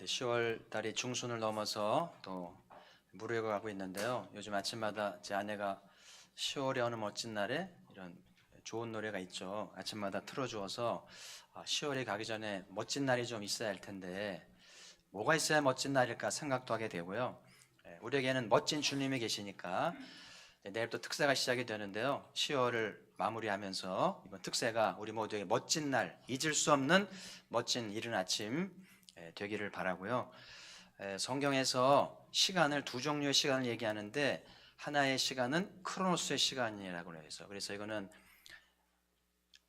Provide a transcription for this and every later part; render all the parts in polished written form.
10월 달이 중순을 넘어서 또 무르익어 가고 있는데요. 요즘 아침마다 제 아내가 10월의 어느 멋진 날에 이런 좋은 노래가 있죠. 아침마다 틀어주어서 10월이 가기 전에 멋진 날이 좀 있어야 할 텐데 뭐가 있어야 멋진 날일까 생각도 하게 되고요. 우리에게는 멋진 주님이 계시니까 내일부터 특세가 시작이 되는데요. 10월을 마무리하면서 이번 특세가 우리 모두에게 멋진 날, 잊을 수 없는 멋진 이른 아침 되기를 바라고요. 성경에서 시간을 두 종류의 시간을 얘기하는데 하나의 시간은 크로노스의 시간이라고 해서 그래서 이거는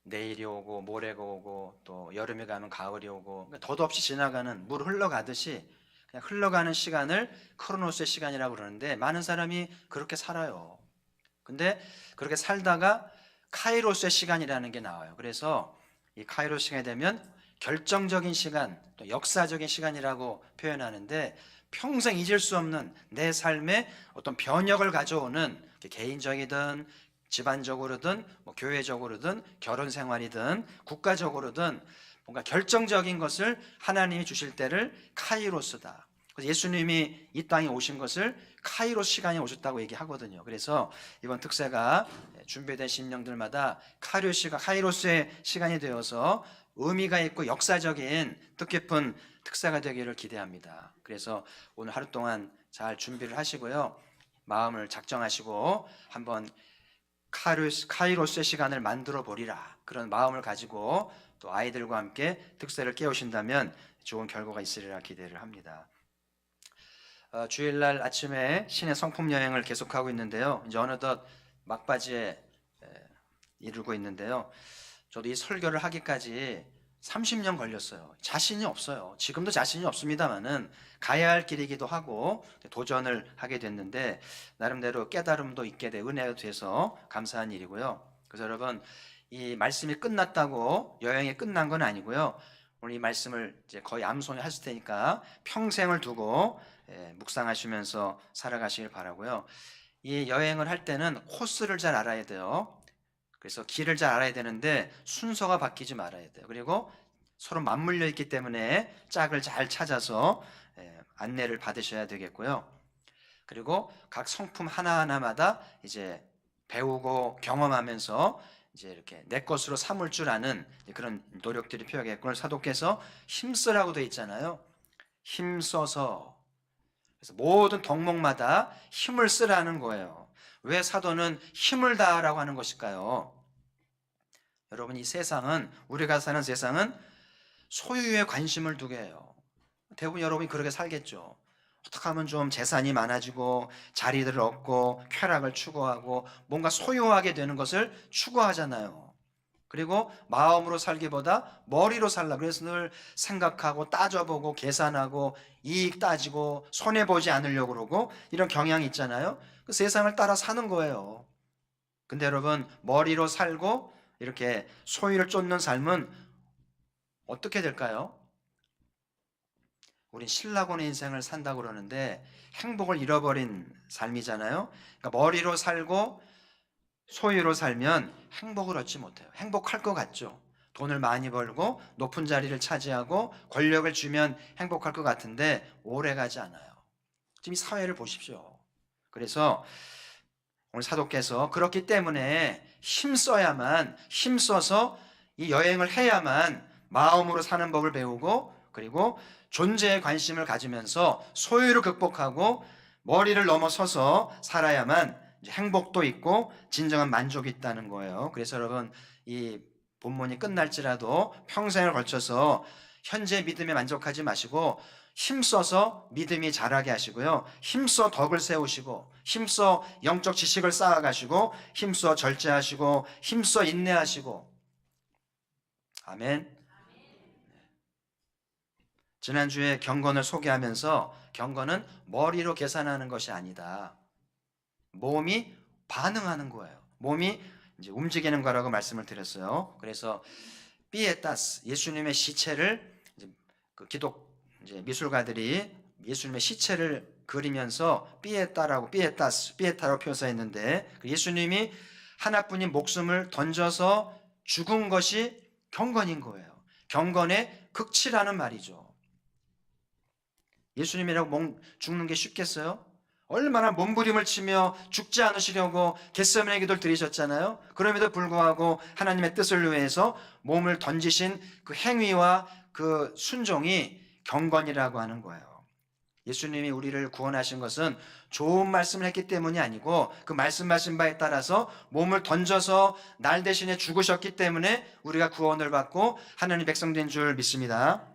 내일이 오고 모레가 오고 또 여름이 가면 가을이 오고 그러니까 덧없이 지나가는 물 흘러가듯이 그냥 흘러가는 시간을 크로노스의 시간이라고 그러는데 많은 사람이 그렇게 살아요. 근데 그렇게 살다가 카이로스의 시간이라는 게 나와요. 그래서 이 카이로스 시간이 되면 결정적인 시간, 또 역사적인 시간이라고 표현하는데 평생 잊을 수 없는 내 삶에 어떤 변혁을 가져오는 개인적이든 집안적으로든 뭐 교회적으로든 결혼 생활이든 국가적으로든 뭔가 결정적인 것을 하나님이 주실 때를 카이로스다. 그래서 예수님이 이 땅에 오신 것을 카이로스 시간에 오셨다고 얘기하거든요. 그래서 이번 특세가 준비된 심령들마다 카이로스의 시간이 되어서 의미가 있고 역사적인 뜻깊은 특사가 되기를 기대합니다. 그래서 오늘 하루 동안 잘 준비를 하시고요. 마음을 작정하시고 한번 카이로스의 시간을 만들어 보리라. 그런 마음을 가지고 또 아이들과 함께 특세를 깨우신다면 좋은 결과가 있으리라 기대를 합니다. 주일날 아침에 신의 성품 여행을 계속하고 있는데요. 이제 어느덧 막바지에 이르고 있는데요. 저도 이 설교를 하기까지 30년 걸렸어요. 자신이 없어요. 지금도 자신이 없습니다만은 가야 할 길이기도 하고 도전을 하게 됐는데 나름대로 깨달음도 있게 돼 은혜가 돼서 감사한 일이고요. 그래서 여러분 이 말씀이 끝났다고 여행이 끝난 건 아니고요. 오늘 이 말씀을 이제 거의 암송해 하실 테니까 평생을 두고 묵상하시면서 살아가시길 바라고요. 이 여행을 할 때는 코스를 잘 알아야 돼요. 그래서 길을 잘 알아야 되는데 순서가 바뀌지 말아야 돼요. 그리고 서로 맞물려 있기 때문에 짝을 잘 찾아서 안내를 받으셔야 되겠고요. 그리고 각 성품 하나하나마다 이제 배우고 경험하면서 이제 이렇게 내 것으로 삼을 줄 아는 그런 노력들이 필요하겠고 사도께서 힘쓰라고 되어 있잖아요. 힘써서 그래서 모든 덕목마다 힘을 쓰라는 거예요. 왜 사도는 힘을 다하라고 하는 것일까요? 여러분 이 세상은 우리가 사는 세상은 소유에 관심을 두게 해요. 대부분 여러분이 그렇게 살겠죠. 어떻게 하면 좀 재산이 많아지고 자리들을 얻고 쾌락을 추구하고 뭔가 소유하게 되는 것을 추구하잖아요. 그리고 마음으로 살기보다 머리로 살라. 그래서 늘 생각하고 따져보고 계산하고 이익 따지고 손해보지 않으려고 그러고 이런 경향이 있잖아요. 그 세상을 따라 사는 거예요. 근데 여러분 머리로 살고 이렇게 소유를 쫓는 삶은 어떻게 될까요? 우린 신라곤의 인생을 산다고 그러는데 행복을 잃어버린 삶이잖아요. 그러니까 머리로 살고 소유로 살면 행복을 얻지 못해요. 행복할 것 같죠. 돈을 많이 벌고 높은 자리를 차지하고 권력을 주면 행복할 것 같은데 오래가지 않아요. 지금 이 사회를 보십시오. 그래서 오늘 사도께서 그렇기 때문에 힘써서 이 여행을 해야만 마음으로 사는 법을 배우고 그리고 존재에 관심을 가지면서 소유를 극복하고 머리를 넘어서서 살아야만 행복도 있고 진정한 만족이 있다는 거예요. 그래서 여러분 이 본문이 끝날지라도 평생을 걸쳐서 현재 믿음에 만족하지 마시고 힘써서 믿음이 자라게 하시고요. 힘써 덕을 세우시고 힘써 영적 지식을 쌓아가시고 힘써 절제하시고 힘써 인내하시고 아멘. 지난주에 경건을 소개하면서 경건은 머리로 계산하는 것이 아니다. 몸이 반응하는 거예요. 몸이 이제 움직이는 거라고 말씀을 드렸어요. 그래서 피에타스 예수님의 시체를 이제 그 기독 이제 미술가들이 예수님의 시체를 그리면서 피에타라고 표현했는데 예수님이 하나뿐인 목숨을 던져서 죽은 것이 경건인 거예요. 경건의 극치라는 말이죠. 예수님이라고 죽는 게 쉽겠어요? 얼마나 몸부림을 치며 죽지 않으시려고 겟세마네 기도를 드리셨잖아요. 그럼에도 불구하고 하나님의 뜻을 위해서 몸을 던지신 그 행위와 그 순종이 경건이라고 하는 거예요. 예수님이 우리를 구원하신 것은 좋은 말씀을 했기 때문이 아니고 그 말씀하신 바에 따라서 몸을 던져서 날 대신에 죽으셨기 때문에 우리가 구원을 받고 하나님 백성 된 줄 믿습니다.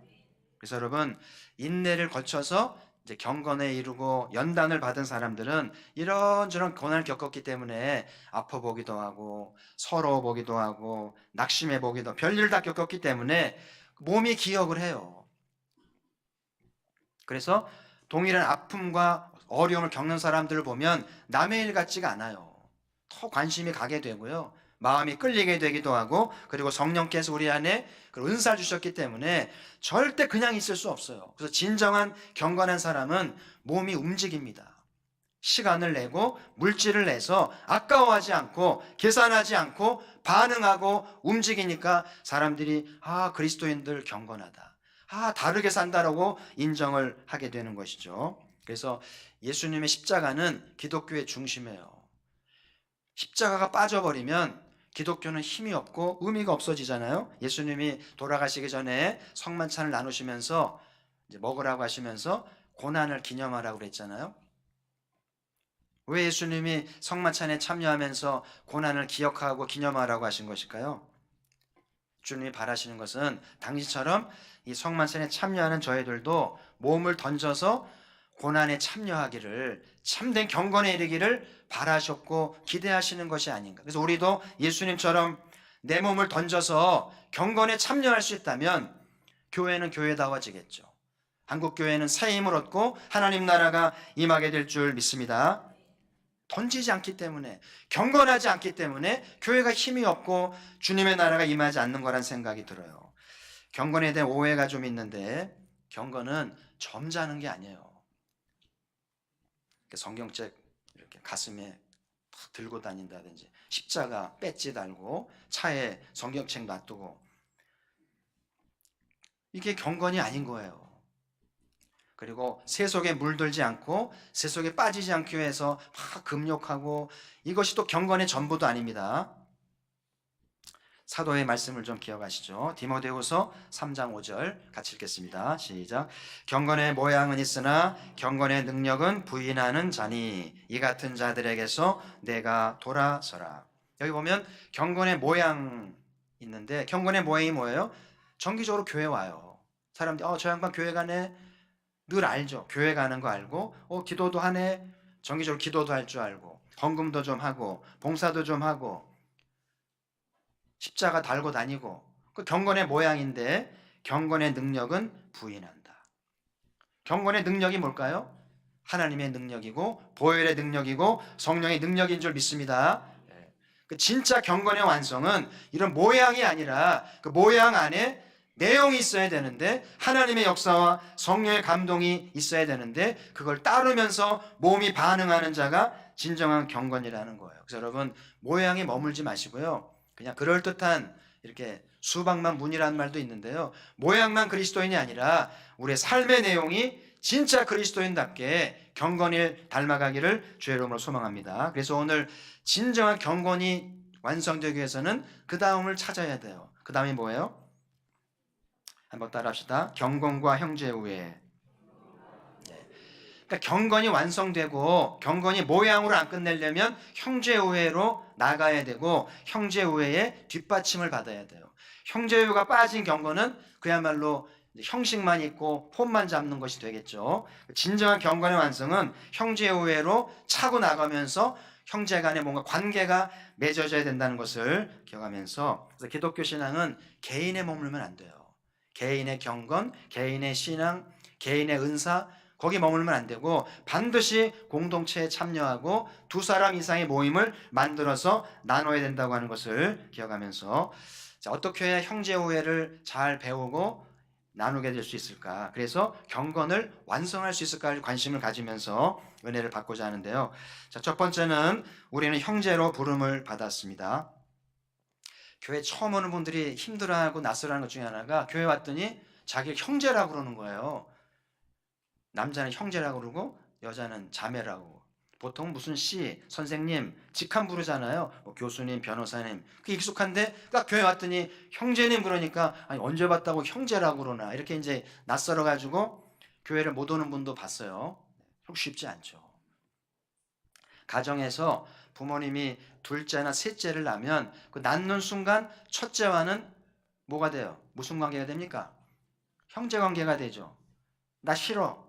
그래서 여러분, 인내를 거쳐서 이제 경건에 이르고 연단을 받은 사람들은 이런저런 고난을 겪었기 때문에 아파 보기도 하고 서러워 보기도 하고 낙심해 보기도 하고 별일 다 겪었기 때문에 몸이 기억을 해요. 그래서 동일한 아픔과 어려움을 겪는 사람들을 보면 남의 일 같지가 않아요. 더 관심이 가게 되고요. 마음이 끌리게 되기도 하고, 그리고 성령께서 우리 안에 그 은사를 주셨기 때문에 절대 그냥 있을 수 없어요. 그래서 진정한 경건한 사람은 몸이 움직입니다. 시간을 내고 물질을 내서 아까워하지 않고 계산하지 않고 반응하고 움직이니까 사람들이 그리스도인들 경건하다, 다르게 산다라고 인정을 하게 되는 것이죠. 그래서 예수님의 십자가는 기독교의 중심이에요. 십자가가 빠져버리면 기독교는 힘이 없고 의미가 없어지잖아요. 예수님이 돌아가시기 전에 성만찬을 나누시면서 이제 먹으라고 하시면서 고난을 기념하라고 그랬잖아요. 왜 예수님이 성만찬에 참여하면서 고난을 기억하고 기념하라고 하신 것일까요? 주님이 바라시는 것은 당시처럼 이 성만찬에 참여하는 저희들도 몸을 던져서 고난에 참여하기를, 참된 경건에 이르기를 바라셨고 기대하시는 것이 아닌가. 그래서 우리도 예수님처럼 내 몸을 던져서 경건에 참여할 수 있다면 교회는 교회다워지겠죠. 한국 교회는 새 힘을 얻고 하나님 나라가 임하게 될 줄 믿습니다. 던지지 않기 때문에, 경건하지 않기 때문에 교회가 힘이 없고 주님의 나라가 임하지 않는 거란 생각이 들어요. 경건에 대한 오해가 좀 있는데, 경건은 점잖은 게 아니에요. 성경책 이렇게 가슴에 들고 다닌다든지, 십자가 배지 달고 차에 성경책 놔두고, 이게 경건이 아닌 거예요. 그리고 세속에 물들지 않고 세속에 빠지지 않기 위해서 막 금욕하고, 이것이 또 경건의 전부도 아닙니다. 사도의 말씀을 좀 기억하시죠. 디모데후서 3장 5절 같이 읽겠습니다. 시작. 경건의 모양은 있으나 경건의 능력은 부인하는 자니 이 같은 자들에게서 내가 돌아서라. 여기 보면 경건의 모양 있는데, 경건의 모양이 뭐예요? 정기적으로 교회 와요. 사람들이 저 양반 교회 가네, 늘 알죠. 교회 가는 거 알고, 기도도 하네, 정기적으로 기도도 할 줄 알고, 헌금도 좀 하고 봉사도 좀 하고 십자가 달고 다니고, 그 경건의 모양인데 경건의 능력은 부인한다. 경건의 능력이 뭘까요? 하나님의 능력이고 보혈의 능력이고 성령의 능력인 줄 믿습니다. 그 진짜 경건의 완성은 이런 모양이 아니라 그 모양 안에 내용이 있어야 되는데, 하나님의 역사와 성령의 감동이 있어야 되는데, 그걸 따르면서 몸이 반응하는 자가 진정한 경건이라는 거예요. 그래서 여러분, 모양에 머물지 마시고요, 그냥 그럴듯한 이렇게 수박만 문이라는 말도 있는데요, 모양만 그리스도인이 아니라 우리의 삶의 내용이 진짜 그리스도인답게 경건을 닮아가기를 주의 이름으로 소망합니다. 그래서 오늘 진정한 경건이 완성되기 위해서는 그 다음을 찾아야 돼요. 그 다음이 뭐예요? 한번 따라합시다. 경건과 형제 우애. 그러니까 경건이 완성되고 경건이 모양으로 안 끝내려면 형제 우애로 나가야 되고, 형제 우애의 뒷받침을 받아야 돼요. 형제 우애가 빠진 경건은 그야말로 형식만 있고 폼만 잡는 것이 되겠죠. 진정한 경건의 완성은 형제 우애로 차고 나가면서 형제 간에 뭔가 관계가 맺어져야 된다는 것을 기억하면서, 그래서 기독교 신앙은 개인에 머물면 안 돼요. 개인의 경건, 개인의 신앙, 개인의 은사, 거기 머물면 안 되고 반드시 공동체에 참여하고 두 사람 이상의 모임을 만들어서 나눠야 된다고 하는 것을 기억하면서, 어떻게 해야 형제 우애를 잘 배우고 나누게 될 수 있을까? 그래서 경건을 완성할 수 있을까 관심을 가지면서 은혜를 받고자 하는데요. 첫 번째는 우리는 형제로 부름을 받았습니다. 교회 처음 오는 분들이 힘들어하고 낯설어하는 것 중에 하나가, 교회 왔더니 자기를 형제라고 그러는 거예요. 남자는 형제라고 그러고 여자는 자매라고. 보통 무슨 씨, 선생님, 직함 부르잖아요. 뭐 교수님, 변호사님. 그게 익숙한데 딱 교회 왔더니 형제님 그러니까 아니 언제 봤다고 형제라고 그러나 이렇게 이제 낯설어 가지고 교회를 못 오는 분도 봤어요. 쉽지 않죠. 가정에서 부모님이 둘째나 셋째를 낳으면 그 낳는 순간 첫째와는 뭐가 돼요? 무슨 관계가 됩니까? 형제 관계가 되죠. 나 싫어.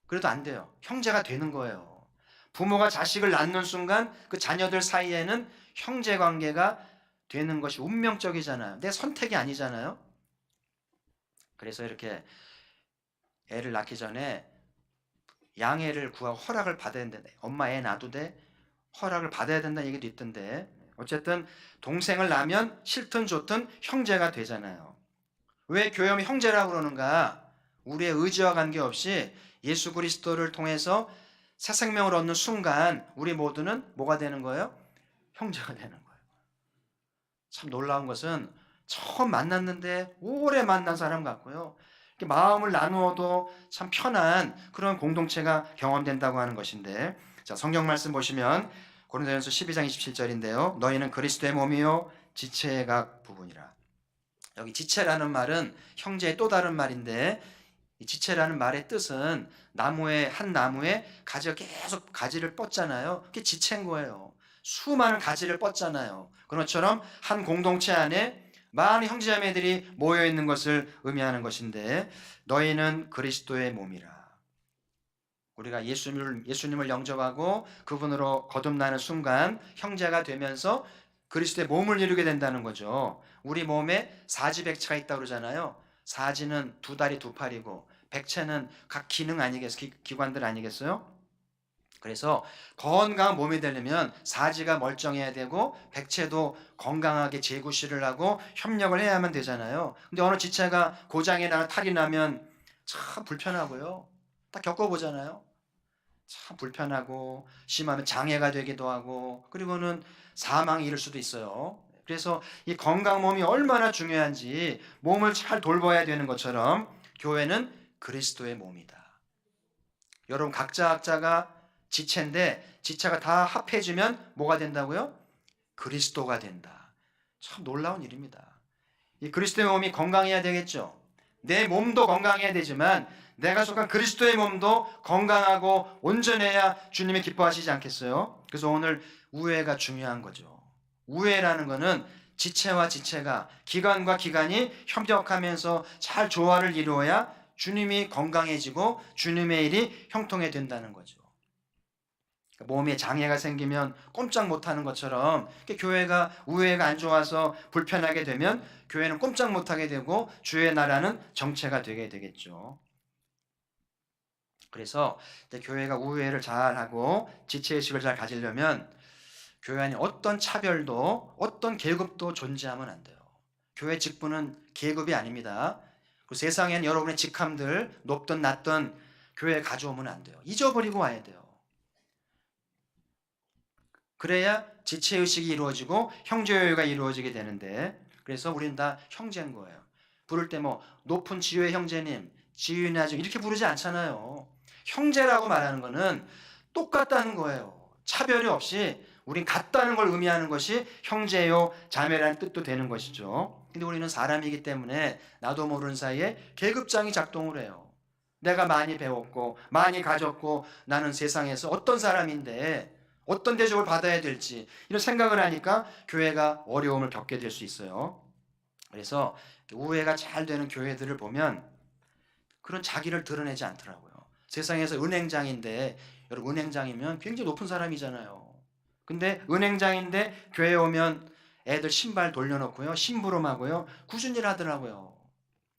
그래도 안 돼요. 형제가 되는 거예요. 부모가 자식을 낳는 순간 그 자녀들 사이에는 형제 관계가 되는 것이 운명적이잖아요. 내 선택이 아니잖아요. 그래서 이렇게 애를 낳기 전에 양해를 구하고 허락을 받아야 된다. 엄마 애 낳아도 돼? 허락을 받아야 된다는 얘기도 있던데 어쨌든 동생을 낳으면 싫든 좋든 형제가 되잖아요. 왜 교회 오면 형제라고 그러는가? 우리의 의지와 관계없이 예수 그리스도를 통해서 새 생명을 얻는 순간 우리 모두는 뭐가 되는 거예요? 형제가 되는 거예요. 참 놀라운 것은 처음 만났는데 오래 만난 사람 같고요. 이렇게 마음을 나누어도 참 편한 그런 공동체가 경험된다고 하는 것인데 자, 성경 말씀 보시면 고린도전서 12장 27절인데요. 너희는 그리스도의 몸이요 지체의 각 부분이라. 여기 지체라는 말은 형제의 또 다른 말인데 이 지체라는 말의 뜻은 한 나무에 가지가 계속 가지를 뻗잖아요. 그게 지체인 거예요. 수많은 가지를 뻗잖아요. 그런 것처럼 한 공동체 안에 많은 형제자매들이 모여 있는 것을 의미하는 것인데 너희는 그리스도의 몸이라. 우리가 예수님을 영접하고 그분으로 거듭나는 순간 형제가 되면서 그리스도의 몸을 이루게 된다는 거죠. 우리 몸에 사지백체가 있다고 그러잖아요. 사지는 두 다리 두 팔이고 백체는 각 기관들 아니겠어요? 그래서 건강한 몸이 되려면 사지가 멀쩡해야 되고 백체도 건강하게 재구실을 하고 협력을 해야만 되잖아요. 근데 어느 지체가 고장이 나면 탈이 나면 참 불편하고요. 딱 겪어보잖아요. 참 불편하고 심하면 장애가 되기도 하고 그리고는 사망에 이를 수도 있어요. 그래서 이 건강 몸이 얼마나 중요한지 몸을 잘 돌봐야 되는 것처럼 교회는 그리스도의 몸이다. 여러분 각자가 지체인데 지체가 다 합해지면 뭐가 된다고요? 그리스도가 된다. 참 놀라운 일입니다. 이 그리스도의 몸이 건강해야 되겠죠. 내 몸도 건강해야 되지만 내가 속한 그리스도의 몸도 건강하고 온전해야 주님이 기뻐하시지 않겠어요? 그래서 오늘 우애가 중요한 거죠. 우애라는 것은 지체와 지체가 기관과 기관이 협력하면서 잘 조화를 이루어야 주님이 건강해지고 주님의 일이 형통해 된다는 거죠. 몸에 장애가 생기면 꼼짝 못하는 것처럼 교회가 우애가 안 좋아서 불편하게 되면 교회는 꼼짝 못하게 되고 주의 나라는 정체가 되게 되겠죠. 그래서 교회가 우애를 잘하고 지체의식을 잘 가지려면 교회 안에 어떤 차별도 어떤 계급도 존재하면 안 돼요. 교회 직분은 계급이 아닙니다. 그 세상엔 여러분의 직함들 높든 낮든 교회에 가져오면 안 돼요. 잊어버리고 와야 돼요. 그래야 지체의식이 이루어지고 형제효가 이루어지게 되는데 그래서 우리는 다 형제인 거예요. 부를 때 뭐 높은 지효의 형제님, 지윤이 아주 이렇게 부르지 않잖아요. 형제라고 말하는 거는 똑같다는 거예요. 차별이 없이 우린 같다는 걸 의미하는 것이 형제요 자매라는 뜻도 되는 것이죠. 근데 우리는 사람이기 때문에 나도 모르는 사이에 계급장이 작동을 해요. 내가 많이 배웠고 많이 가졌고 나는 세상에서 어떤 사람인데 어떤 대접을 받아야 될지 이런 생각을 하니까 교회가 어려움을 겪게 될 수 있어요. 그래서 우애가 잘 되는 교회들을 보면 그런 자기를 드러내지 않더라고요. 세상에서 은행장인데 여러분 은행장이면 굉장히 높은 사람이잖아요. 근데 은행장인데 교회에 오면 애들 신발 돌려놓고요. 심부름하고요. 꾸준히 하더라고요.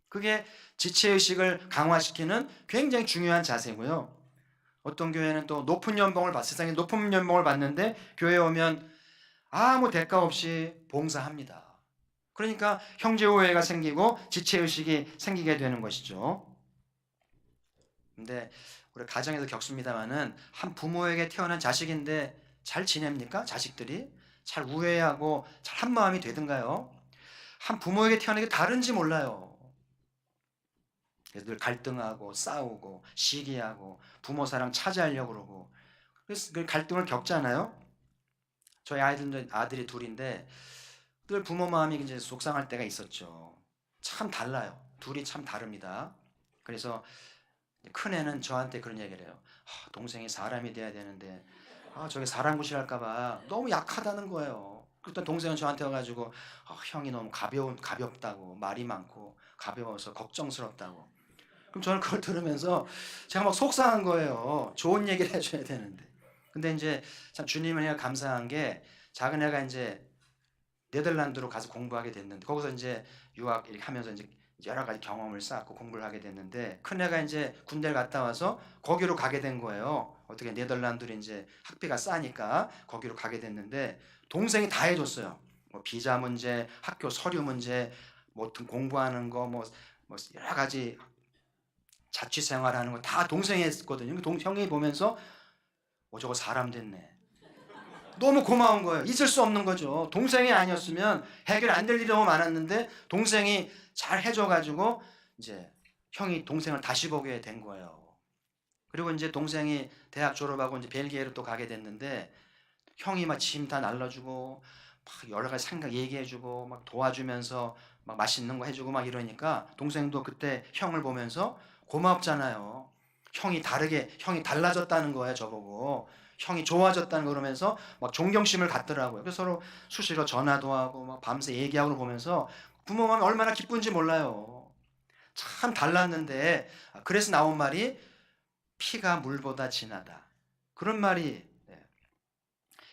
그게 지체의식을 강화시키는 굉장히 중요한 자세고요. 어떤 교회는 또 세상에 높은 연봉을 받는데 교회에 오면 아무 대가 없이 봉사합니다. 그러니까 형제오해가 생기고 지체의식이 생기게 되는 것이죠. 근데 우리 가정에서 겪습니다마는 한 부모에게 태어난 자식인데 잘 지냅니까? 자식들이? 잘 우애하고 잘 한마음이 되든가요? 한 부모에게 태어난 게 다른지 몰라요. 그래서 늘 갈등하고 싸우고 시기하고 부모 사랑 차지하려고 그러고, 그래서 그 갈등을 겪잖아요. 저희 아들이 둘인데 늘 부모 마음이 이제 속상할 때가 있었죠. 참 달라요. 둘이 참 다릅니다. 그래서 큰애는 저한테 그런 얘기를 해요. 동생이 사람이 돼야 되는데 저게 사람 구실할까봐 너무 약하다는 거예요. 그랬더니 동생은 저한테 와가지고 형이 너무 가볍다고, 말이 많고 가벼워서 걱정스럽다고. 그럼 저는 그걸 들으면서 제가 막 속상한 거예요. 좋은 얘기를 해줘야 되는데. 근데 이제 참 주님을 해야 감사한 게, 작은 애가 이제 네덜란드로 가서 공부하게 됐는데, 거기서 이제 유학 이렇게 하면서 이제 여러 가지 경험을 쌓고 공부를 하게 됐는데, 큰 애가 이제 군대를 갔다 와서 거기로 가게 된 거예요. 어떻게 네덜란드로 이제 학비가 싸니까 거기로 가게 됐는데, 동생이 다 해줬어요. 뭐 비자 문제, 학교 서류 문제, 뭐 공부하는 거, 뭐 여러 가지 자취 생활하는 거 다 동생이 했거든요. 형이 보면서 저거 사람 됐네. 너무 고마운 거예요. 있을 수 없는 거죠. 동생이 아니었으면 해결 안 될 일이 너무 많았는데, 동생이 잘 해줘가지고 이제 형이 동생을 다시 보게 된 거예요. 그리고 이제 동생이 대학 졸업하고 이제 벨기에로 또 가게 됐는데, 형이 막 짐 다 날라주고 막 여러 가지 생각 얘기해주고 막 도와주면서 막 맛있는 거 해주고 막 이러니까, 동생도 그때 형을 보면서 고맙잖아요. 형이 달라졌다는 거예요. 저보고 형이 좋아졌다는 거, 그러면서 막 존경심을 갖더라고요. 그래서 서로 수시로 전화도 하고 막 밤새 얘기하고 보면서 부모 마음이 얼마나 기쁜지 몰라요. 참 달랐는데, 그래서 나온 말이 피가 물보다 진하다. 그런 말이,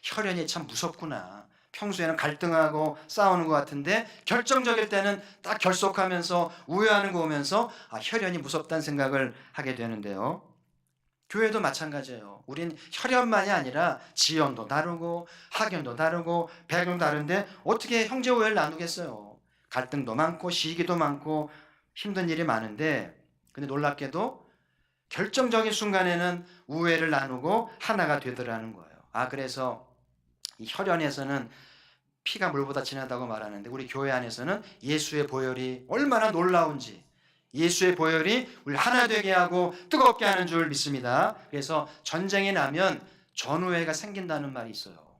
혈연이 참 무섭구나. 평소에는 갈등하고 싸우는 것 같은데 결정적일 때는 딱 결속하면서 우회하는 거 보면서 혈연이 무섭다는 생각을 하게 되는데요. 교회도 마찬가지예요. 우린 혈연만이 아니라 지연도 다르고 학연도 다르고 배경도 다른데 어떻게 형제 우애를 나누겠어요. 갈등도 많고 시기도 많고 힘든 일이 많은데, 근데 놀랍게도 결정적인 순간에는 우애를 나누고 하나가 되더라는 거예요. 그래서 이 혈연에서는 피가 물보다 진하다고 말하는데, 우리 교회 안에서는 예수의 보혈이 얼마나 놀라운지, 예수의 보혈이 우리 하나 되게 하고 뜨겁게 하는 줄 믿습니다. 그래서 전쟁이 나면 전우회가 생긴다는 말이 있어요.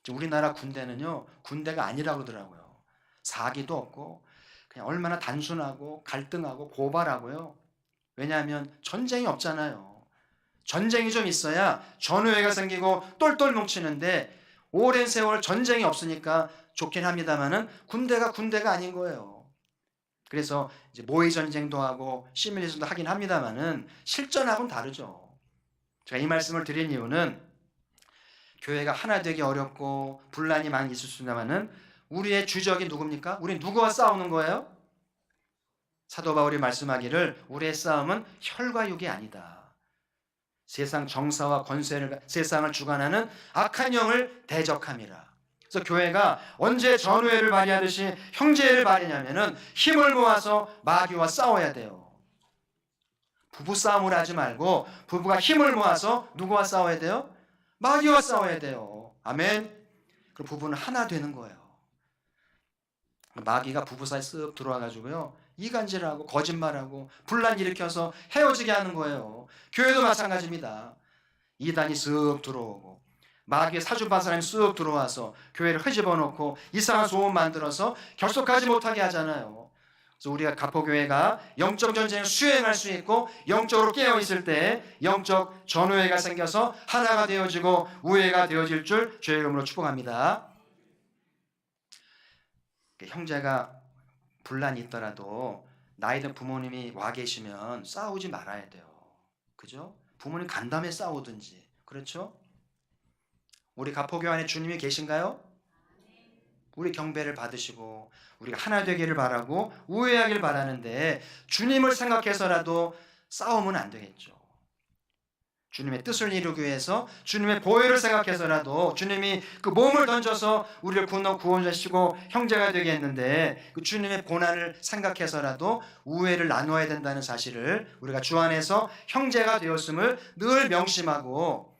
우리나라 군대는요, 군대가 아니라고 그러더라고요. 사기도 없고 그냥 얼마나 단순하고 갈등하고 고발하고요. 왜냐하면 전쟁이 없잖아요. 전쟁이 좀 있어야 전우회가 생기고 똘똘 뭉치는데, 오랜 세월 전쟁이 없으니까 좋긴 합니다만은 군대가 아닌 거예요. 그래서 이제 모의 전쟁도 하고 시뮬레이션도 하긴 합니다만은 실전하고는 다르죠. 제가 이 말씀을 드린 이유는, 교회가 하나 되기 어렵고 분란이 많이 있을 수 있습니다만은 우리의 주적이 누굽니까? 우리 누구와 싸우는 거예요? 사도 바울이 말씀하기를 우리의 싸움은 혈과 육이 아니다. 세상 정사와 권세를, 세상을 주관하는 악한 영을 대적함이라. 그래서 교회가 언제 전우회를 발휘하듯이 형제를 발휘하냐면은 힘을 모아서 마귀와 싸워야 돼요. 부부 싸움을 하지 말고 부부가 힘을 모아서 누구와 싸워야 돼요? 마귀와 싸워야 돼요. 아멘. 그럼 부부는 하나 되는 거예요. 마귀가 부부 사이에 쓱 들어와가지고요, 이간질하고 거짓말하고 분란 일으켜서 헤어지게 하는 거예요. 교회도 마찬가지입니다. 이단이 쓱 들어오고 마귀의 사주반 사람이 쓱 들어와서 교회를 흐집어 놓고 이상한 소문 만들어서 결속하지 못하게 하잖아요. 그래서 우리가 가포교회가 영적 전쟁을 수행할 수 있고 영적으로 깨어있을 때 영적 전우회가 생겨서 하나가 되어지고 우회가 되어질 줄 주의 이름으로 축복합니다. 형제가 분란이 있더라도 나이 든 부모님이 와 계시면 싸우지 말아야 돼요. 그죠? 부모님 간담회 싸우든지. 그렇죠? 우리 가포교 안에 주님이 계신가요? 우리 경배를 받으시고 우리가 하나 되기를 바라고 우애하길 바라는데, 주님을 생각해서라도 싸우면 안 되겠죠. 주님의 뜻을 이루기 위해서 주님의 보혈을 생각해서라도 주님이 그 몸을 던져서 우리를 구원하시고 형제가 되게 했는데, 그 주님의 고난을 생각해서라도 우애를 나누어야 된다는 사실을 우리가 주 안에서 형제가 되었음을 늘 명심하고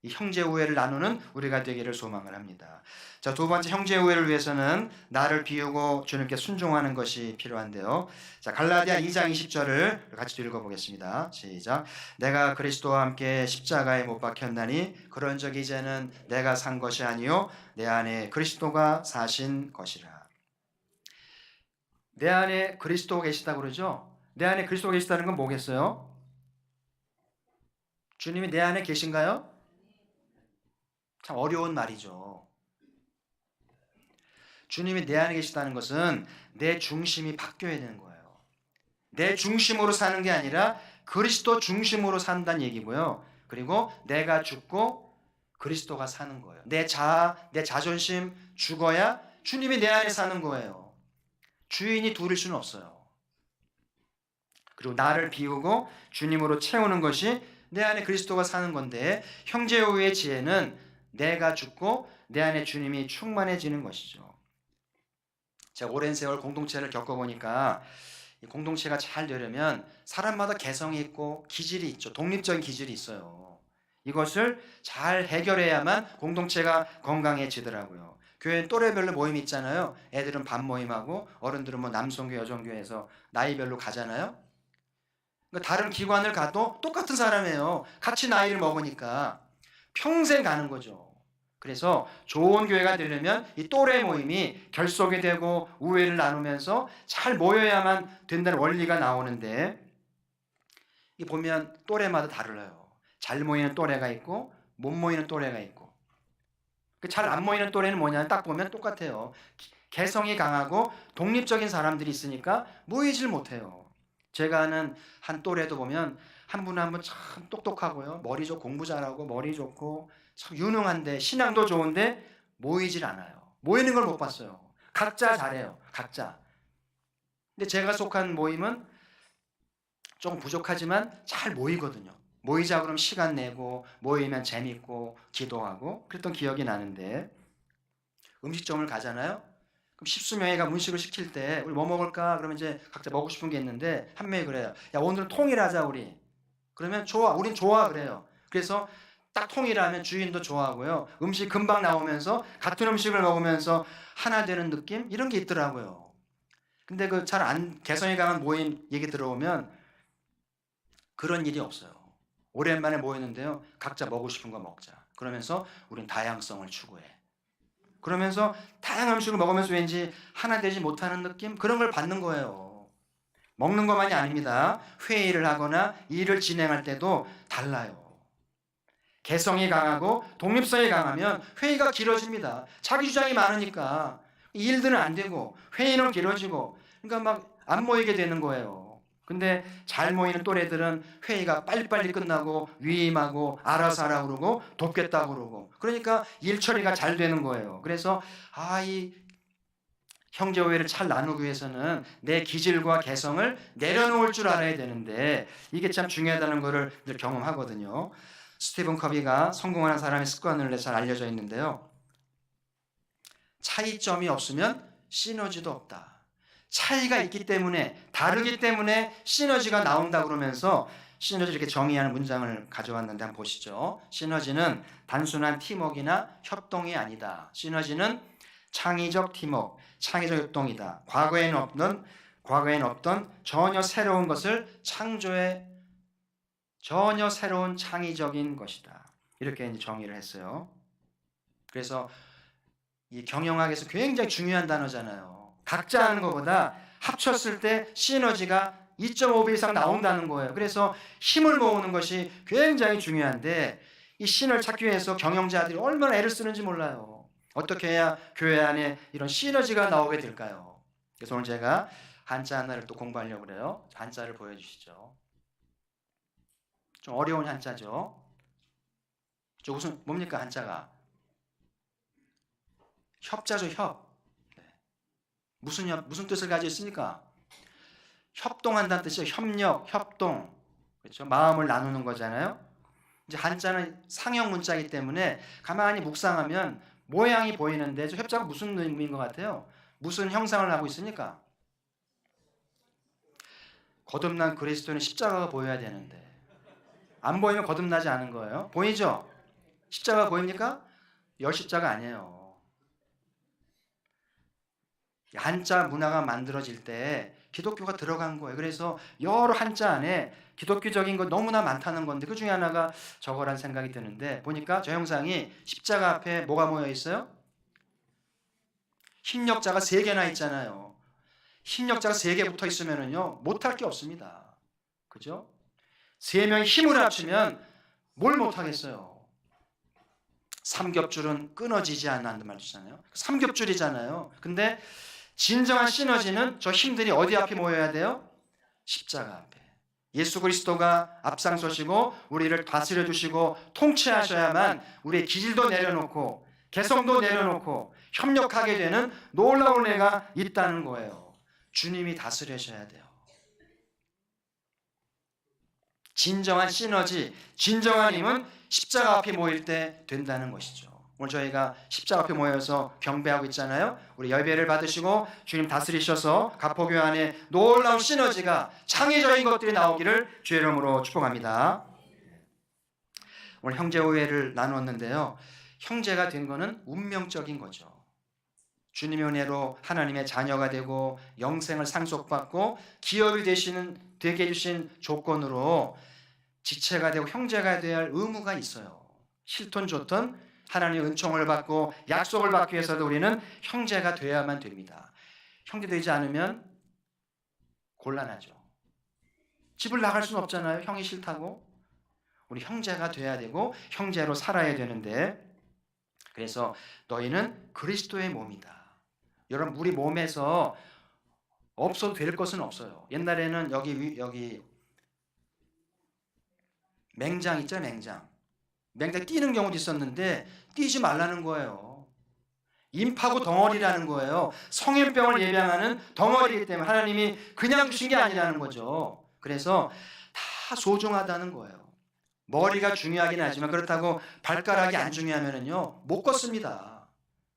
이 형제 우애를 나누는 우리가 되기를 소망을 합니다. 자, 두 번째 형제 우애를 위해서는 나를 비우고 주님께 순종하는 것이 필요한데요. 자, 갈라디아 2장 20절을 같이 읽어보겠습니다. 시작. 내가 그리스도와 함께 십자가에 못 박혔나니 그런적 이제는 내가 산 것이 아니요 내 안에 그리스도가 사신 것이라. 내 안에 그리스도가 계시다 그러죠. 내 안에 그리스도가 계시다는 건 뭐겠어요? 주님이 내 안에 계신가요? 참 어려운 말이죠. 주님이 내 안에 계시다는 것은 내 중심이 바뀌어야 되는 거예요. 내 중심으로 사는 게 아니라 그리스도 중심으로 산다는 얘기고요. 그리고 내가 죽고 그리스도가 사는 거예요. 내 자아, 내 자존심 죽어야 주님이 내 안에 사는 거예요. 주인이 둘일 수는 없어요. 그리고 나를 비우고 주님으로 채우는 것이 내 안에 그리스도가 사는 건데, 형제우애의 지혜는 내가 죽고 내 안에 주님이 충만해지는 것이죠. 제가 오랜 세월 공동체를 겪어보니까 이 공동체가 잘 되려면 사람마다 개성이 있고 기질이 있죠. 독립적인 기질이 있어요. 이것을 잘 해결해야만 공동체가 건강해지더라고요. 교회는 또래별로 모임이 있잖아요. 애들은 반 모임하고 어른들은 뭐 남성교, 여성교에서 나이별로 가잖아요. 그러니까 다른 기관을 가도 똑같은 사람이에요. 같이 나이를 먹으니까 평생 가는 거죠. 그래서 좋은 교회가 되려면 이 또래 모임이 결속이 되고 우애를 나누면서 잘 모여야만 된다는 원리가 나오는데, 이 보면 또래마다 달라요. 잘 모이는 또래가 있고 못 모이는 또래가 있고, 잘 안 모이는 또래는 뭐냐면 딱 보면 똑같아요. 개성이 강하고 독립적인 사람들이 있으니까 모이질 못해요. 제가 아는 한 또래도 보면 한 분 한 분 참 똑똑하고요. 머리 좋고 공부 잘하고 머리 좋고 참 유능한데 신앙도 좋은데 모이질 않아요. 모이는 걸 못 봤어요. 각자 잘해요. 각자. 근데 제가 속한 모임은 조금 부족하지만 잘 모이거든요. 모이자 그러면 시간 내고 모이면 재밌고 기도하고 그랬던 기억이 나는데, 음식점을 가잖아요. 그럼 십수명회가 음식을 시킬 때 우리 뭐 먹을까? 그러면 이제 각자 먹고 싶은 게 있는데 한 명이 그래요. 야, 오늘은 통일하자 우리. 그러면 좋아. 우린 좋아 그래요. 그래서 딱 통일하면 주인도 좋아하고요. 음식 금방 나오면서 같은 음식을 먹으면서 하나 되는 느낌? 이런 게 있더라고요. 근데 그 잘 안 개성이 강한 모임 얘기 들어오면 그런 일이 없어요. 오랜만에 모였는데요. 각자 먹고 싶은 거 먹자. 그러면서 우린 다양성을 추구해. 그러면서 다양한 음식을 먹으면서 왠지 하나 되지 못하는 느낌? 그런 걸 받는 거예요. 먹는 것만이 아닙니다. 회의를 하거나 일을 진행할 때도 달라요. 개성이 강하고 독립성이 강하면 회의가 길어집니다. 자기 주장이 많으니까 일들은 안 되고 회의는 길어지고, 그러니까 막 안 모이게 되는 거예요. 근데 잘 모이는 또래들은 회의가 빨리빨리 끝나고 위임하고 알아서 하라고 그러고 돕겠다고 그러고, 그러니까 일 처리가 잘 되는 거예요. 그래서 이 형제우애를 잘 나누기 위해서는 내 기질과 개성을 내려놓을 줄 알아야 되는데, 이게 참 중요하다는 것을 늘 경험하거든요. 스티븐 커비가 성공하는 사람의 습관을 잘 알려져 있는데요. 차이점이 없으면 시너지도 없다. 차이가 있기 때문에, 다르기 때문에 시너지가 나온다 그러면서 시너지 이렇게 정의하는 문장을 가져왔는데 한번 보시죠. 시너지는 단순한 팀워크나 협동이 아니다. 시너지는 창의적 팀워크, 창의적 협동이다. 과거에는 없던 전혀 새로운 것을 창조해 전혀 새로운 창의적인 것이다. 이렇게 정의를 했어요. 그래서 이 경영학에서 굉장히 중요한 단어잖아요. 각자 하는 것보다 합쳤을 때 시너지가 2.5배 이상 나온다는 거예요. 그래서 힘을 모으는 것이 굉장히 중요한데, 이 신을 찾기 위해서 경영자들이 얼마나 애를 쓰는지 몰라요. 어떻게 해야 교회 안에 이런 시너지가 나오게 될까요? 그래서 오늘 제가 한자 하나를 또 공부하려고 그래요. 한자를 보여주시죠. 좀 어려운 한자죠. 무슨 뭡니까 한자가? 협자죠, 협. 무슨 뜻을 가지고 있습니까? 협동한다는 뜻이죠. 협력, 협동. 그렇죠? 마음을 나누는 거잖아요. 이제 한자는 상형 문자이기 때문에 가만히 묵상하면 모양이 보이는데, 저 협자가 무슨 의미인 것 같아요? 무슨 형상을 하고 있습니까? 거듭난 그리스도는 십자가가 보여야 되는데 안 보이면 거듭나지 않은 거예요. 보이죠? 십자가 보입니까? 열 십자가 아니에요. 한자 문화가 만들어질 때 기독교가 들어간 거예요. 그래서 여러 한자 안에 기독교적인 거 너무나 많다는 건데 그 중에 하나가 저거란 생각이 드는데 보니까 저 형상이 십자가 앞에 뭐가 모여 있어요? 힘력자가 3개나 있잖아요. 힘력자가 3개 붙어 있으면은요 못할 게 없습니다. 그죠? 3명이 힘을 합치면 뭘 못하겠어요. 삼겹줄은 끊어지지 않는다는 말 있잖아요. 삼겹줄이잖아요. 근데 진정한 시너지는 저 힘들이 어디 앞에 모여야 돼요? 십자가 앞에. 예수 그리스도가 앞장서시고 우리를 다스려 주시고 통치하셔야만 우리의 기질도 내려놓고 개성도 내려놓고 협력하게 되는 놀라운 은혜가 있다는 거예요. 주님이 다스리셔야 돼요. 진정한 시너지, 진정한 힘은 십자가 앞에 모일 때 된다는 것이죠. 오늘 저희가 십자가 앞에 모여서 경배하고 있잖아요. 우리 예배를 받으시고 주님 다스리셔서 가포교회 안에 놀라운 시너지가 창의적인 것들이 나오기를 주의 이름으로 축복합니다. 오늘 형제우애를 나눴는데요. 형제가 된 거는 운명적인 거죠. 주님의 은혜로 하나님의 자녀가 되고 영생을 상속받고 기업이 되게 해주신 조건으로 지체가 되고 형제가 되어야 할 의무가 있어요. 싫든 좋든 하나님의 은총을 받고 약속을 받기 위해서도 우리는 형제가 되어야만 됩니다. 형제 되지 않으면 곤란하죠. 집을 나갈 수는 없잖아요. 형이 싫다고. 우리 형제가 돼야 되고 형제로 살아야 되는데 그래서 너희는 그리스도의 몸이다. 여러분 우리 몸에서 없어도 될 것은 없어요. 옛날에는 여기 맹장 있죠, 맹장 뛰는 경우도 있었는데 뛰지 말라는 거예요. 임파고 덩어리라는 거예요. 성인병을 예방하는 덩어리이기 때문에 하나님이 그냥 주신 게 아니라는 거죠. 그래서 다 소중하다는 거예요. 머리가 중요하긴 하지만 그렇다고 발가락이 안 중요하면요 못 걷습니다.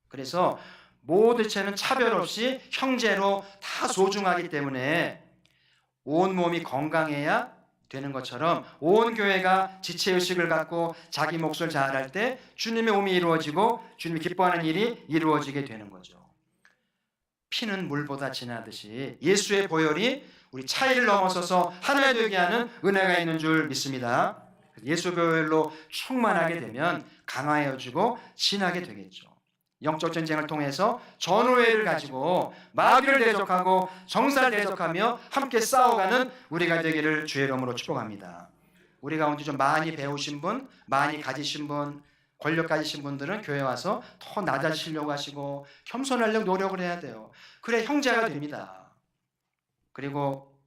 그래서 모든 채는 차별 없이 형제로 다 소중하기 때문에 온 몸이 건강해야 되는 것처럼 온 교회가 지체의식을 갖고 자기 몫을 잘할 때 주님의 몸이 이루어지고 주님이 기뻐하는 일이 이루어지게 되는 거죠. 피는 물보다 진하듯이 예수의 보혈이 우리 차이를 넘어서서 하나 되게 하는 은혜가 있는 줄 믿습니다. 예수 보혈로 충만하게 되면 강화해지고 진하게 되겠죠. 영적 전쟁을 통해서 전우회를 가지고 마귀를 대적하고 정사를 대적하며 함께 싸워가는 우리가 되기를 주의 이름으로 축복합니다. 우리 가운데 좀 많이 배우신 분, 많이 가지신 분, 권력 가지신 분들은 교회 와서 더 낮아지려고 하시고 겸손하려고 노력을 해야 돼요. 그래 형제가 됩니다. 그리고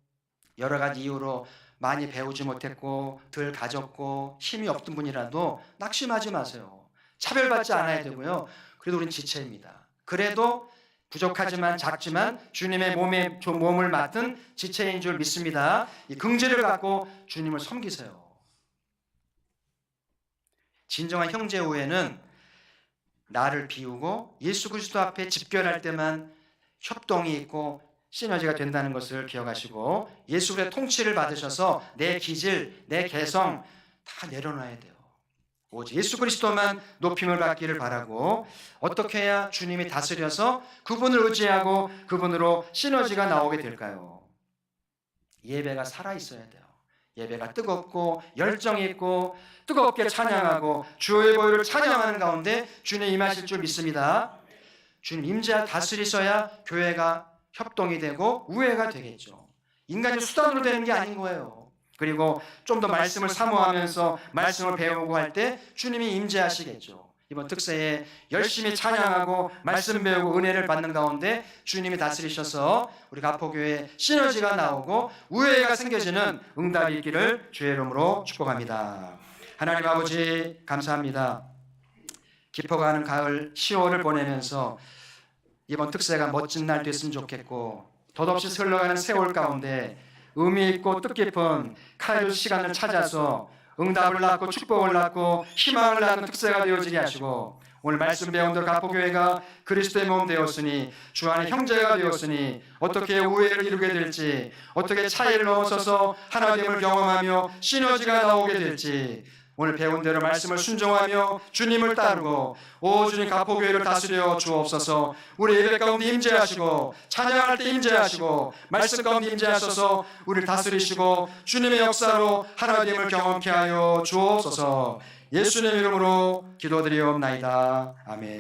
여러 가지 이유로 많이 배우지 못했고 덜 가졌고 힘이 없던 분이라도 낙심하지 마세요. 차별받지 않아야 되고요. 그래도 우리는 지체입니다. 그래도 부족하지만 작지만 주님의 몸을 맡은 지체인 줄 믿습니다. 이 긍지를 갖고 주님을 섬기세요. 진정한 형제 우애는 나를 비우고 예수 그리스도 앞에 집결할 때만 협동이 있고 시너지가 된다는 것을 기억하시고 예수 그리스도의 통치를 받으셔서 내 기질, 내 개성 다 내려놔야 돼요. 오직 예수 그리스도만 높임을 받기를 바라고 어떻게 해야 주님이 다스려서 그분을 의지하고 그분으로 시너지가 나오게 될까요? 예배가 살아있어야 돼요. 예배가 뜨겁고 열정이 있고 뜨겁게 찬양하고 주의 보혈을 찬양하는 가운데 주님 임하실 줄 믿습니다. 주님 임재하 다스리셔야 교회가 협동이 되고 우애가 되겠죠. 인간의 수단으로 되는 게 아닌 거예요. 그리고 좀 더 말씀을 사모하면서 말씀을 배우고 할 때 주님이 임재하시겠죠. 이번 특세에 열심히 찬양하고 말씀 배우고 은혜를 받는 가운데 주님이 다스리셔서 우리 가포교회에 시너지가 나오고 우애가 생겨지는 응답이 있기를 주의 이름으로 축복합니다. 하나님 아버지 감사합니다. 깊어가는 가을 10월을 보내면서 이번 특세가 멋진 날 됐으면 좋겠고 덧없이 흘러가는 세월 가운데 의미 있고 뜻깊은 카이로스 시간을 찾아서 응답을 낳고 축복을 낳고 희망을 낳는 특세가 되어지게 하시고 오늘 말씀 배운 대로 가포교회가 그리스도의 몸 되었으니 주 안에 형제가 되었으니 어떻게 우애를 이루게 될지 어떻게 차이를 넘어서서 하나됨을 경험하며 시너지가 나오게 될지 오늘 배운 대로 말씀을 순종하며 주님을 따르고 오 주님 가포교회를 다스려 주옵소서. 우리 예배 가운데 임재하시고 찬양할 때 임재하시고 말씀 가운데 임재하셔서 우리를 다스리시고 주님의 역사로 하나님을 경험케 하여 주옵소서. 예수님 이름으로 기도드리옵나이다. 아멘.